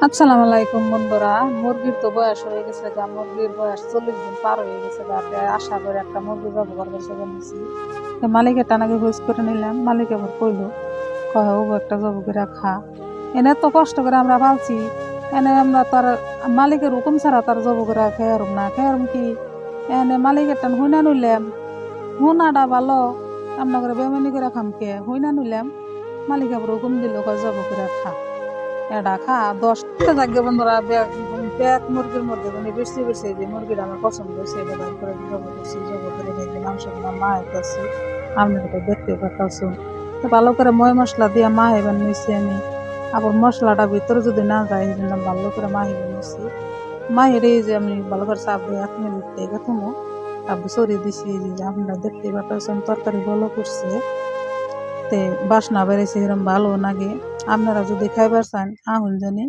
আসসালামু আলাইকুম বন্ধুরা। মুরগির তো বয়স হয়ে গেছে গা, মুরগির বয়স 40 দিন পার হয়ে গেছে গা। আশা করে একটা মুরগি জবাই করবার জন্য নিছি। তো মালিকের টানাকে হুইস করে নিলাম। মালিক আবার কইলো কহ ও একটা জবাই করে খা। এনে তো কষ্ট করে আমরা পালছি, এনে আমরা তার মালিকের হুকুম ছাড়া তার জবাই করে খেয়ারুম না, খেয়ারুম কি এনে মালিকের টান হুইনা নিলাম। হুনাটা ভালো, আমরা করে বেমানি করে খামকে হুইনা নিলাম। মালিক আবার হুকুম দিল কয় জবাই করে খা। এটা খা 10টা থাকবে বন্ধুরা। ব্যাগ ব্যাগ মুরগির মধ্যে মানে বেশি বেশি যে মুরগিটা আমার পছন্দ হয়েছে এটা বার করে জব করছি, জব করে দেখি মাংসগুলো মা হইতেছি। আপনারা তো দেখতে পাচ্ছেন। তো ভালো করে ময় মশলা দিয়ে মা হেবেন নিয়েছি আমি। আবার মশলাটা ভিতরে যদি না যায় এই জন্য ভালো করে মা হেবেন নিয়েছি। মা হেরে যে আমি ভালো করে চাপ দিয়ে 1 মিনিট থেকে থুমো, তারপর সরিয়ে দিছি। এই যে আপনারা দেখতে পাচ্ছেন তরকারি ভালো করছে, তে বাসনা বেড়েছে এরকম ভালো লাগে। আপনারা যদি খাইবার চান আহুন জানি